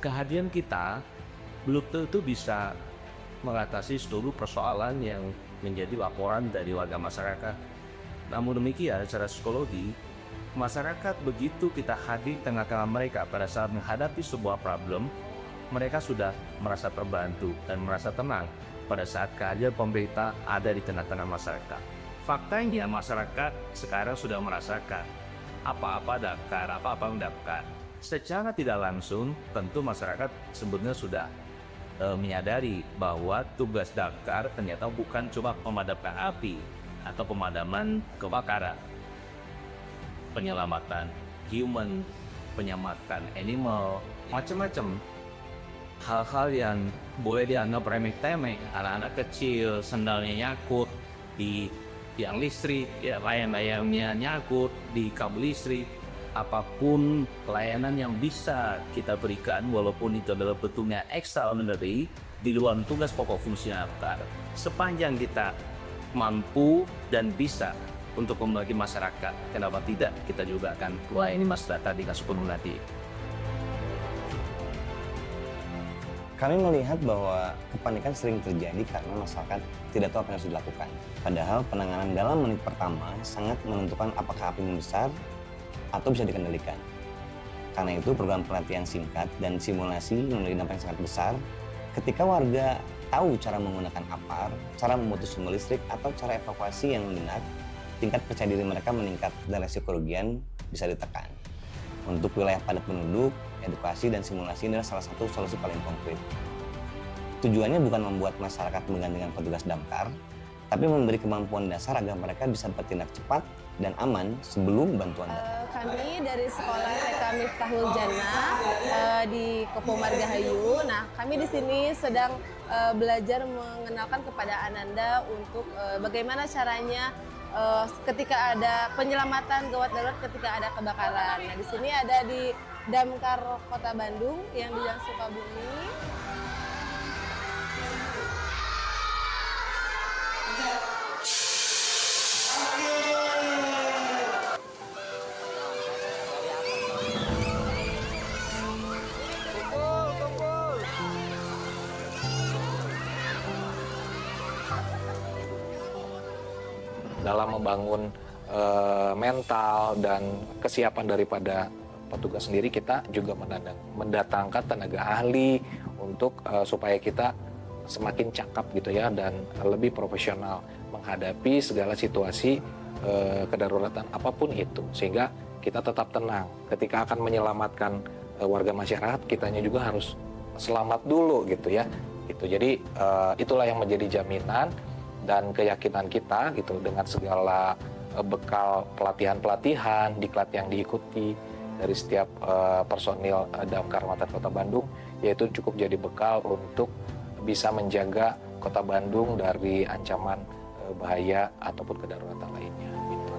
kehadiran kita belum tentu bisa mengatasi seluruh persoalan yang menjadi laporan dari warga masyarakat. Namun demikian, secara psikologi, masyarakat begitu kita hadir di tengah-tengah mereka pada saat menghadapi sebuah problem, mereka sudah merasa terbantu dan merasa tenang pada saat kehadiran pemerintah ada di tengah-tengah masyarakat. Faktanya masyarakat sekarang sudah merasakan apa-apa daftar, apa-apa mendaftar. Secara tidak langsung, tentu masyarakat sebenarnya sudah menyadari bahwa tugas damkar ternyata bukan cuma pemadamkan api atau pemadaman kebakaran, penyelamatan human, penyelamatan animal, macam-macam. Hal-hal yang boleh dianggap remeh-temeh, anak-anak kecil sendalnya nyangkut di tiang listrik, ya, layang-layangnya nyangkut di kabel listrik, apapun pelayanan yang bisa kita berikan walaupun itu adalah bentuknya extraordinary di luar tugas pokok fungsi damkar, sepanjang kita mampu dan bisa untuk membagi masyarakat, kenapa tidak kita juga akan ini mas data di kasus penuh nanti. Kami melihat bahwa kepanikan sering terjadi karena masyarakat tidak tahu apa yang harus dilakukan. Padahal penanganan dalam menit pertama sangat menentukan apakah api membesar atau bisa dikendalikan. Karena itu program pelatihan singkat dan simulasi memiliki dampak yang sangat besar. Ketika warga tahu cara menggunakan APAR, cara memutus sumber listrik, atau cara evakuasi yang benar, tingkat percaya diri mereka meningkat dan resiko kerugian bisa ditekan. Untuk wilayah padat penduduk, edukasi dan simulasi adalah salah satu solusi paling konkret. Tujuannya bukan membuat masyarakat menggantikan petugas damkar, tapi memberi kemampuan dasar agar mereka bisa bertindak cepat dan aman sebelum bantuan datang. Kami dari sekolah TK Miftahul Jannah di Kopo Margahayu. Nah, kami di sini sedang belajar mengenalkan kepada Ananda untuk bagaimana caranya ketika ada penyelamatan gawat darurat ketika ada kebakaran. Nah, di sini ada di Damkar Kota Bandung yang di Jalan Sukabumi. Dalam membangun mental dan kesiapan daripada petugas sendiri, kita juga mendatangkan tenaga ahli untuk supaya kita semakin cakap gitu ya dan lebih profesional menghadapi segala situasi kedaruratan apapun itu, sehingga kita tetap tenang ketika akan menyelamatkan warga masyarakat. Kitanya juga harus selamat dulu gitu ya gitu. Jadi itulah yang menjadi jaminan dan keyakinan kita gitu, dengan segala bekal pelatihan-pelatihan diklat yang diikuti dari setiap personil Damkar Matan Kota Bandung, yaitu cukup jadi bekal untuk bisa menjaga Kota Bandung dari ancaman bahaya ataupun kedaruratan lainnya gitu.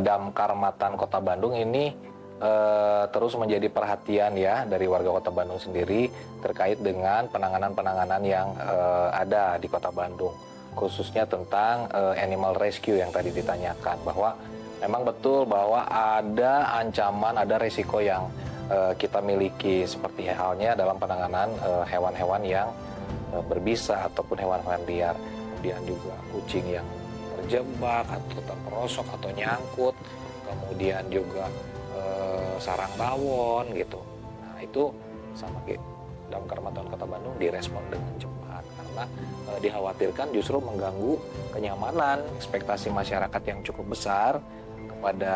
Damkar Matan Kota Bandung ini terus menjadi perhatian ya dari warga Kota Bandung sendiri terkait dengan penanganan-penanganan yang ada di Kota Bandung, khususnya tentang animal rescue yang tadi ditanyakan, bahwa memang betul bahwa ada ancaman, ada resiko yang kita miliki, seperti halnya dalam penanganan hewan-hewan yang berbisa ataupun hewan-hewan liar, kemudian juga kucing yang terjebak atau terperosok atau nyangkut, kemudian juga sarang tawon gitu. Nah itu sama Damkar Matan Kota Bandung direspon dengan cepat karena dikhawatirkan justru mengganggu kenyamanan ekspektasi masyarakat yang cukup besar kepada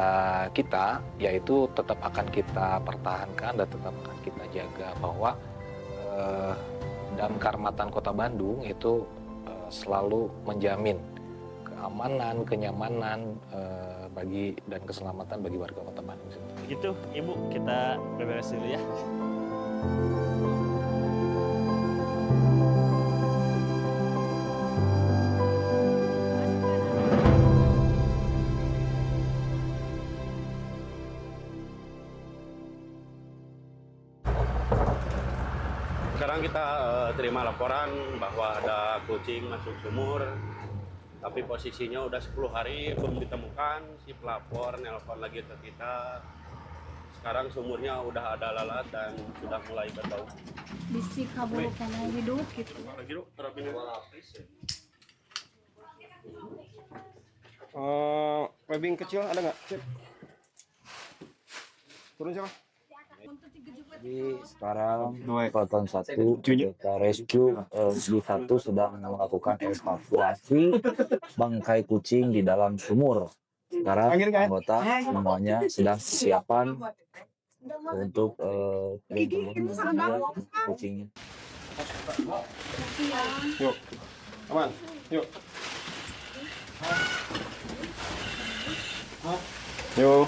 kita, yaitu tetap akan kita pertahankan dan tetap akan kita jaga bahwa Damkar Matan Kota Bandung itu selalu menjamin keamanan, kenyamanan bagi dan keselamatan bagi warga Kota Bandung. Begitu, Ibu, kita beberes dulu ya. Sekarang kita terima laporan bahwa ada kucing masuk sumur, tapi posisinya udah 10 hari belum ditemukan. Si pelapor nelpon lagi ke kita Sekarang sumurnya udah ada lalat dan sudah mulai berbau. Bisi kabulukan hidup gitu. Webbing kecil ada nggak? Cip. Turun siapa? Jadi sekarang Peleton 1 kita rescue di 1 sedang melakukan evakuasi bangkai kucing di dalam sumur. Sekarang anggota semuanya sedang persiapan untuk kucingnya. Yuk, aman, yuk. Yuk.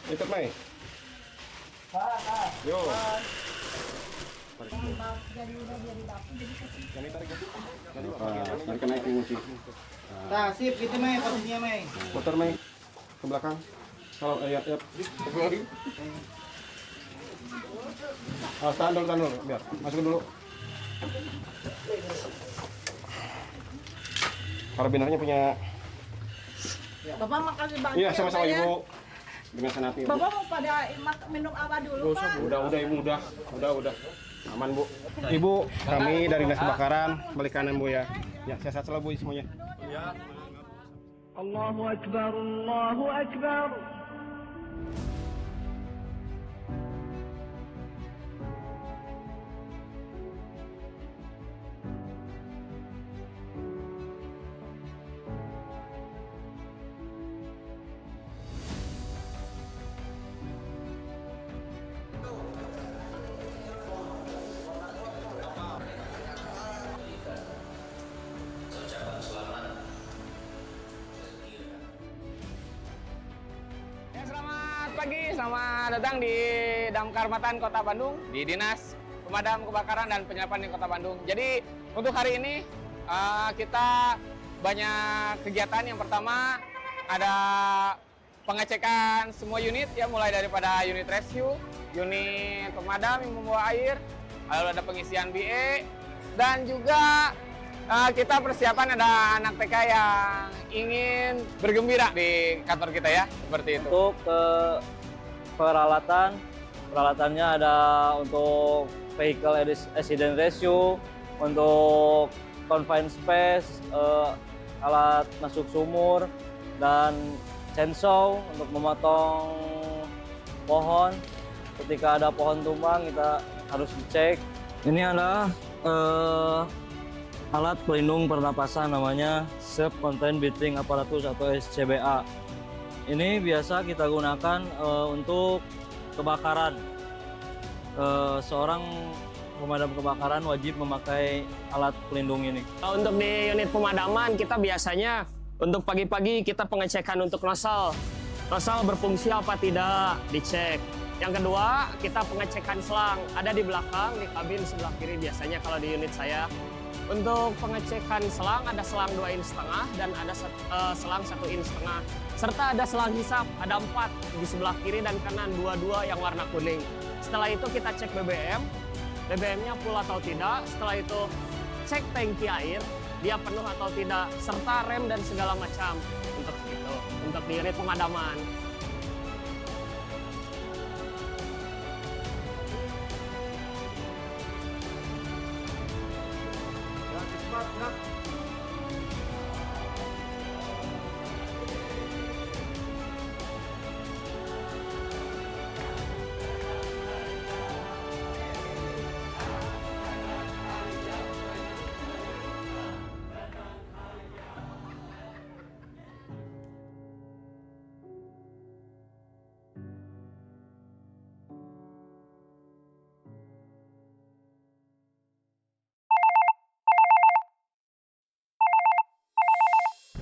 Ikut Mai. Yo. Mereka naik kunci. Nah, sip gitu Mei, posisinya Mei. Motor Mai ke belakang. Kalau ya. Lagi. Tahan dulu, biar masukin dulu. Karabinernya punya. Bapak makasih banyak. Iya, sama-sama Ibu. Dengan Sanati. Bapak mau pada minum apa dulu, Pak? Udah Ibu, udah. Aman Bu. Ibu, kami dari Dinas Kebakaran, balik kanan Bu ya. Ya, sehat selalu Bu semuanya. Allahu Akbar, Allahu Akbar. Selamat pagi, selamat datang di Damkar Matan Kota Bandung, di Dinas Pemadam Kebakaran dan Penyerapan di Kota Bandung. Jadi untuk hari ini kita banyak kegiatan. Yang pertama ada pengecekan semua unit ya, mulai daripada unit rescue, unit pemadam yang membawa air, lalu ada pengisian BE, dan juga kita persiapan ada anak TK yang ingin bergembira di kantor kita ya, seperti itu. Untuk peralatannya ada untuk vehicle accident rescue, untuk confined space, alat masuk sumur, dan chainsaw untuk memotong pohon. Ketika ada pohon tumbang kita harus dicek. Ini adalah alat pelindung pernapasan, namanya Self Contained Breathing Apparatus atau SCBA. Ini biasa kita gunakan untuk kebakaran. Seorang pemadam kebakaran wajib memakai alat pelindung ini. Untuk di unit pemadaman kita biasanya untuk pagi-pagi kita pengecekan untuk nozzle. Nozzle berfungsi apa tidak dicek. Yang kedua kita pengecekan selang, ada di belakang di kabin sebelah kiri biasanya kalau di unit saya. Untuk pengecekan selang ada selang 2,5 in dan ada selang 1,5 in, serta ada selang hisap, ada 4 di sebelah kiri dan kanan, dua-dua yang warna kuning. Setelah itu kita cek BBM-nya full atau tidak. Setelah itu cek tangki air, dia penuh atau tidak, serta rem dan segala macam. Untuk itu, untuk di unit pemadaman.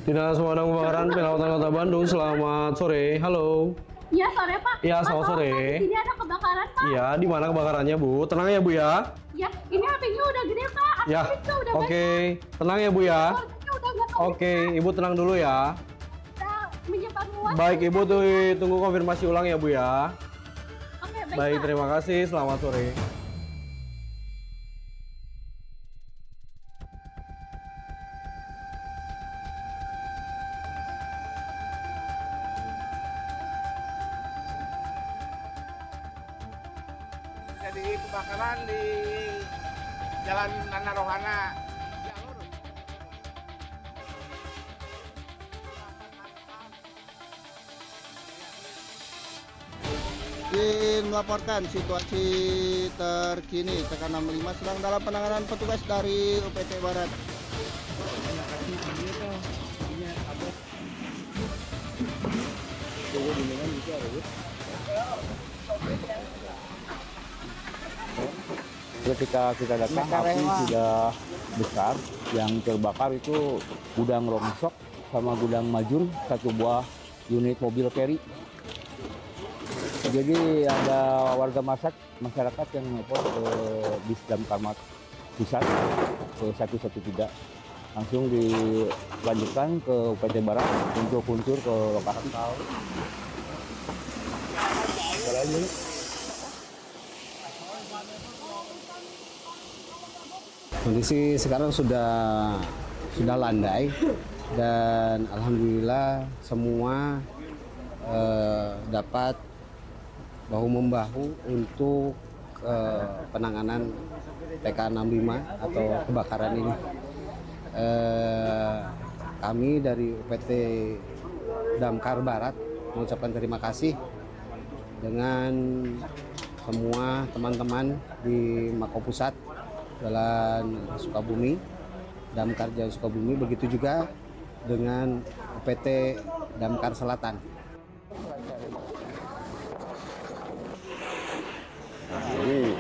Dinas Pemadam Kebakaran Penyelamatkan Kota Bandung, selamat sore. Halo. Iya, sore Pak. Iya, Pak, selamat sore. Di sini ada kebakaran Pak. Iya, di mana kebakarannya Bu? Tenang ya Bu ya. Ya, ini apinya udah gede Pak. Ya, Apinya udah oke. Tenang ya Bu ya. Korbannya udah nggak Oke, Ibu tenang dulu ya. Menyebar luas. Baik, Ibu tuh tunggu konfirmasi ulang ya, Bu ya. Oke, Baik, Pak. terima kasih. Selamat sore. Jadi kebakaran di Jalan Nana Rohana. Izin melaporkan situasi terkini tekan 65 sedang dalam penanganan petugas dari UPT Barat. Ketika kita datang, api sudah besar. Yang terbakar itu gudang rongsok sama gudang majun, satu buah unit mobil carry. Jadi ada warga masyarakat yang melapor ke Disdamkar Pusat ke 113. Langsung dilanjutkan ke UPT Barat untuk unsur ke lokasi. Kondisi sekarang sudah landai dan alhamdulillah semua dapat bahu-membahu untuk penanganan PK65 atau kebakaran ini. Kami dari UPT Damkar Barat mengucapkan terima kasih dengan semua teman-teman di Mako Pusat Jalan Sukabumi, Damkar Jalan Sukabumi, begitu juga dengan UPT Damkar Selatan. Jadi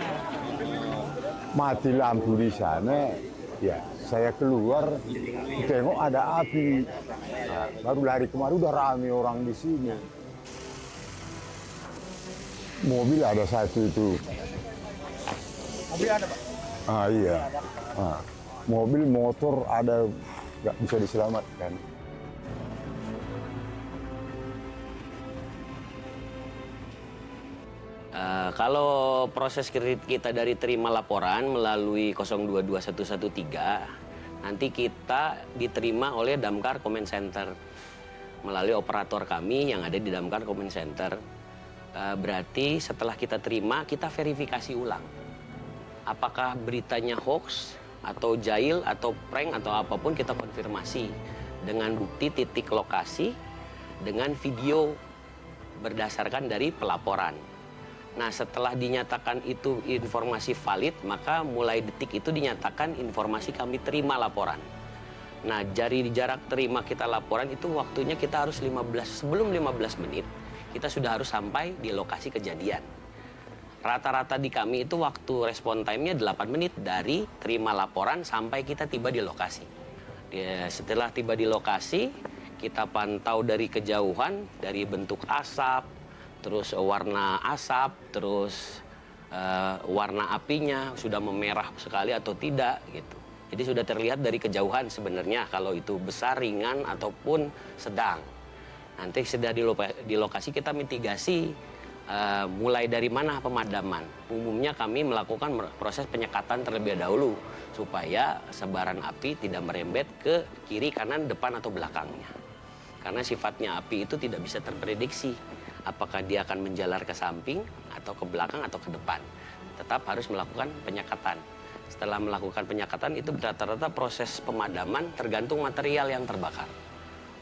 mati lampu di sana, ya saya keluar, tengok ada api. Nah, baru lari kemari udah rame orang di sini. Mobil ada satu itu. Mobil ada, Pak? Ah iya. Nah, mobil motor ada nggak bisa diselamatkan. Kalau proses kita dari terima laporan melalui 022113, nanti kita diterima oleh Damkar Command Center melalui operator kami yang ada di Damkar Command Center. Berarti setelah kita terima, kita verifikasi ulang. Apakah beritanya hoax atau jahil atau prank atau apapun, kita konfirmasi dengan bukti titik lokasi dengan video berdasarkan dari pelaporan. Nah, setelah dinyatakan itu informasi valid, maka mulai detik itu dinyatakan informasi kami terima laporan. Nah, dari jarak terima kita laporan itu waktunya kita harus sebelum 15 menit, kita sudah harus sampai di lokasi kejadian. Rata-rata di kami itu waktu respon time-nya 8 menit dari terima laporan sampai kita tiba di lokasi. Setelah tiba di lokasi, kita pantau dari kejauhan, dari bentuk asap, terus warna asap, terus warna apinya sudah memerah sekali atau tidak gitu. Jadi sudah terlihat dari kejauhan sebenarnya kalau itu besar, ringan ataupun sedang. Nanti sudah di lokasi kita mitigasi mulai dari mana pemadaman. Umumnya kami melakukan proses penyekatan terlebih dahulu supaya sebaran api tidak merembet ke kiri, kanan, depan atau belakangnya. Karena sifatnya api itu tidak bisa terprediksi. Apakah dia akan menjalar ke samping atau ke belakang atau ke depan. Tetap harus melakukan penyekatan. Setelah melakukan penyekatan itu rata-rata proses pemadaman tergantung material yang terbakar.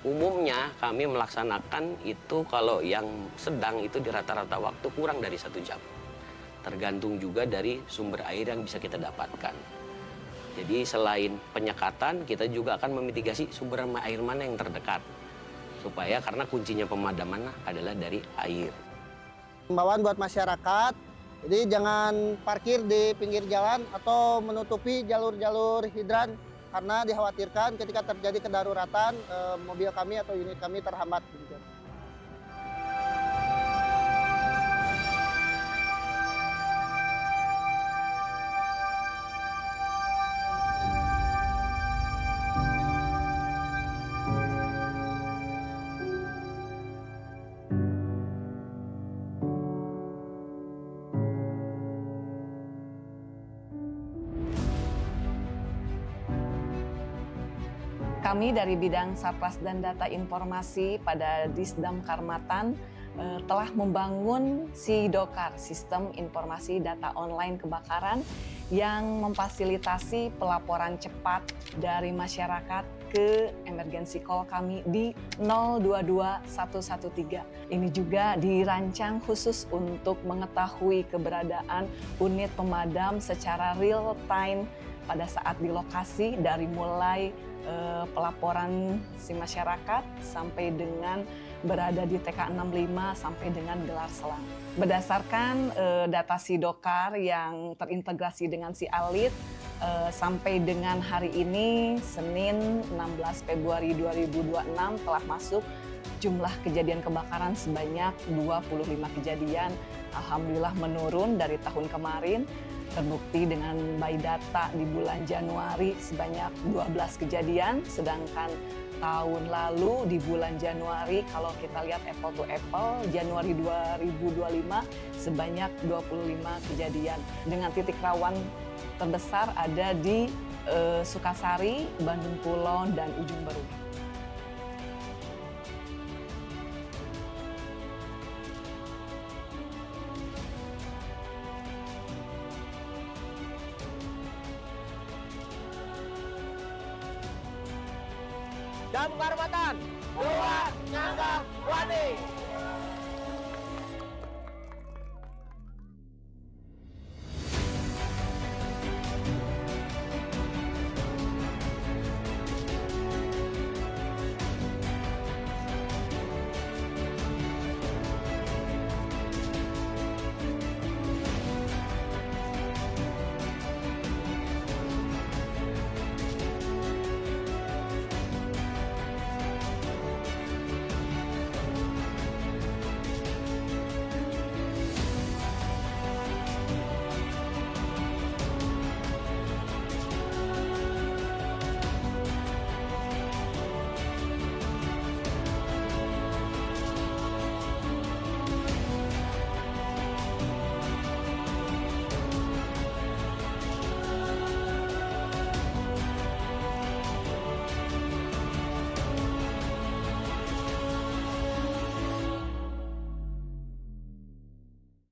Umumnya kami melaksanakan itu kalau yang sedang itu di rata-rata waktu kurang dari 1 jam. Tergantung juga dari sumber air yang bisa kita dapatkan. Jadi selain penyekatan, kita juga akan memitigasi sumber air mana yang terdekat. Supaya karena kuncinya pemadaman adalah dari air. Himbauan buat masyarakat, jadi jangan parkir di pinggir jalan atau menutupi jalur-jalur hidran karena dikhawatirkan ketika terjadi kedaruratan mobil kami atau unit kami terhambat. Kami dari bidang Sarpras dan Data Informasi pada Disdam Karmatan telah membangun SIDOKAR, Sistem Informasi Data Online Kebakaran, yang memfasilitasi pelaporan cepat dari masyarakat ke emergency call kami di 022113. Ini juga dirancang khusus untuk mengetahui keberadaan unit pemadam secara real time pada saat di lokasi, dari mulai pelaporan si masyarakat sampai dengan berada di TK65 sampai dengan gelar selang. Berdasarkan data SIDOKAR yang terintegrasi dengan SIALIT, sampai dengan hari ini, Senin 16 Februari 2026, telah masuk jumlah kejadian kebakaran sebanyak 25 kejadian. Alhamdulillah menurun dari tahun kemarin. Terbukti dengan by data di bulan Januari sebanyak 12 kejadian, sedangkan tahun lalu di bulan Januari, kalau kita lihat apple to apple, Januari 2025 sebanyak 25 kejadian. Dengan titik rawan terbesar ada di Sukasari, Bandung Kulon, dan Ujung Berung. Damkar Matan,